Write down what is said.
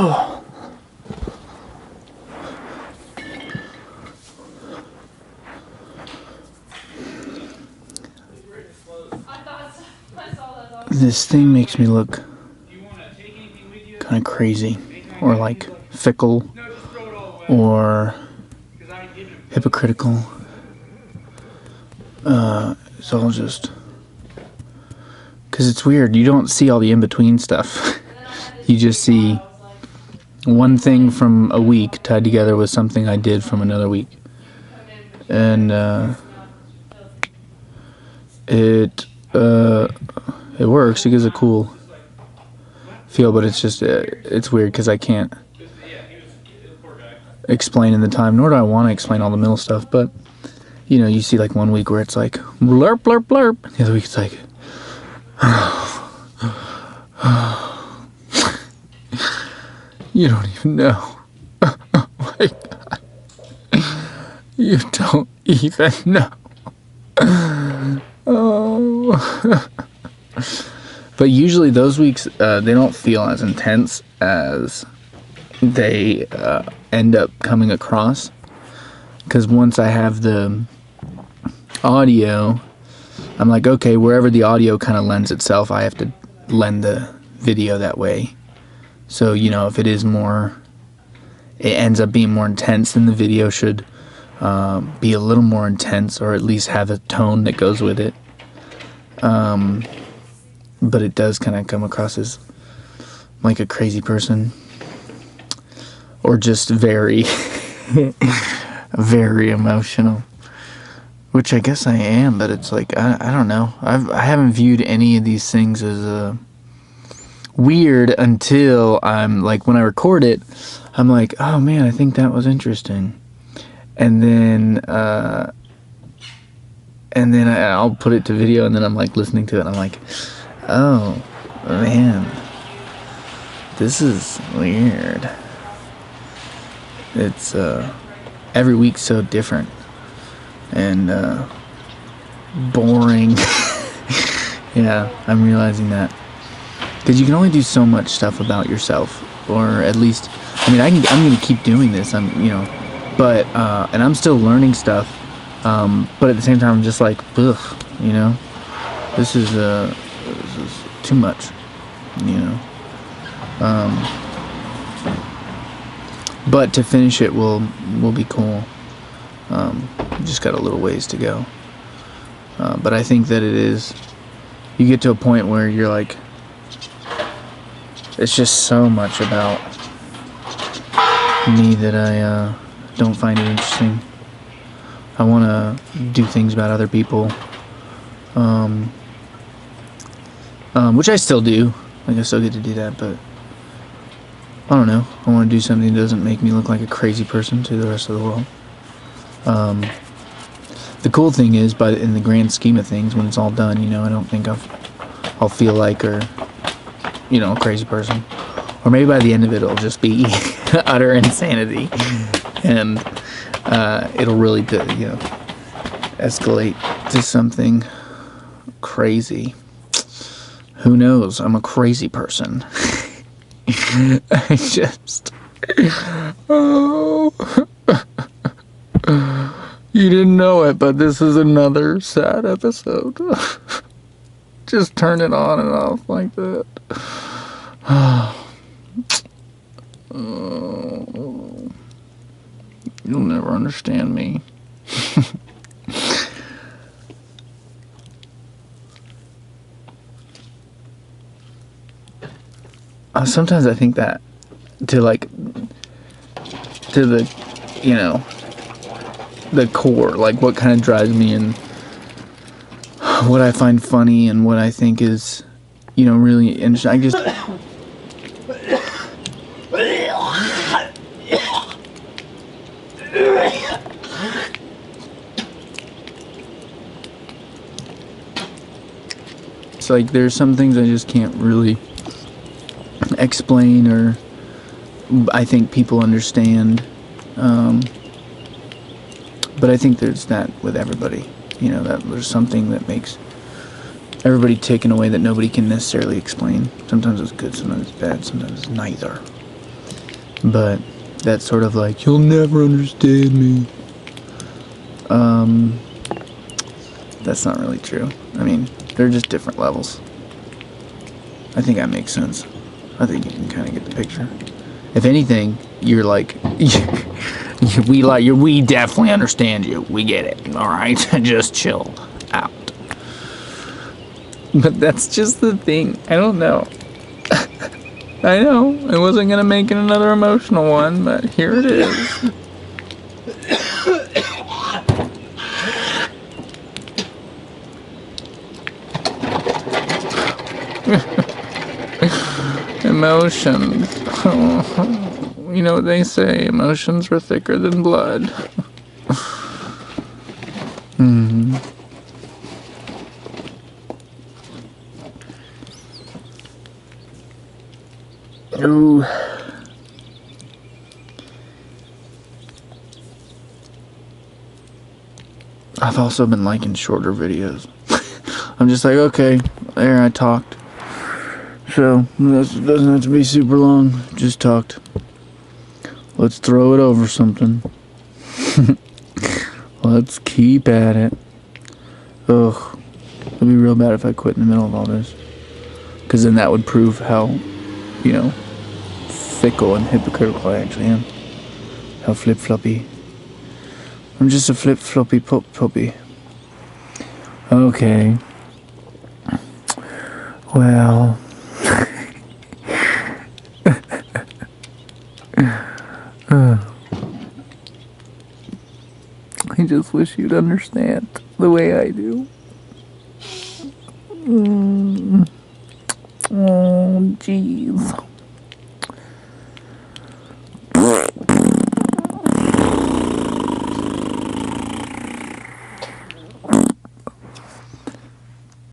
Oh. This thing makes me look kind of crazy, or like fickle, or hypocritical. It's all just because it's weird. You don't see all the in-between stuff. You just see one thing from a week tied together with something I did from another week, and it works. It gives a cool feel, but it's just it's weird because I can't explain in the time, nor do I want to explain all the middle stuff. But you know, you see like one week where it's like blurp blurp blurp, the other week it's like you don't even know. Oh my God. You don't even know. Oh. But usually those weeks, they don't feel as intense as they end up coming across. Because once I have the audio, I'm like, okay, wherever the audio kind of lends itself, I have to lend the video that way. So, you know, if it is more, it ends up being more intense, then the video should be a little more intense, or at least have a tone that goes with it. But it does kind of come across as like a crazy person, or just very, very emotional, which I guess I am, but it's like, I don't know. I haven't viewed any of these things as weird until I'm like, when I record it, I'm like, oh man, I think that was interesting. And then I'll put it to video, and then I'm like listening to it, and I'm like, oh man, this is weird. It's every week's so different and boring. Yeah, I'm realizing that, because you can only do so much stuff about yourself, or at least, I mean, I'm gonna keep doing this. But and I'm still learning stuff. But at the same time, I'm just like, ugh, you know, this is too much, you know. But to finish it will be cool. Just got a little ways to go. But I think that it is, you get to a point where you're like, it's just so much about me that I don't find it interesting. I want to do things about other people, which I still do. Like, I still get to do that, but I don't know. I want to do something that doesn't make me look like a crazy person to the rest of the world. The cool thing is, in the grand scheme of things, when it's all done, you know, I don't think I'll feel like, or, you know, a crazy person. Or maybe by the end of it, it'll just be utter insanity, and it'll really, you know, escalate to something crazy. Who knows? I'm a crazy person. I just... Oh... You didn't know it, but this is another sad episode. Just turn it on and off like that. You'll never understand me. Sometimes I think that to the, you know, the core, like what kind of drives me and what I find funny and what I think is, you know, really interesting. I just... It's like there's some things I just can't really explain, or I think people understand. But I think there's that with everybody, you know, that there's something that makes everybody tick in a way that nobody can necessarily explain. Sometimes it's good, sometimes it's bad, sometimes it's neither. But that's sort of like, you'll never understand me. That's not really true. I mean, they're just different levels. I think that makes sense. I think you can kind of get the picture. If anything, you're like, we definitely understand you. We get it. All right, just chill out. But that's just the thing. I don't know. I know I wasn't gonna make it another emotional one, but here it is. Emotions. You know what they say, emotions were thicker than blood. Ooh. I've also been liking shorter videos. I'm just like, okay, there, I talked. So, this doesn't have to be super long. Just talked. Let's throw it over something. Let's keep at it. Ugh. It'd be real bad if I quit in the middle of all this. Because then that would prove how, you know, fickle and hypocritical I actually am. How flip-floppy. I'm just a flip-floppy puppy. Okay. Well. I just wish you'd understand the way I do. Oh, jeez.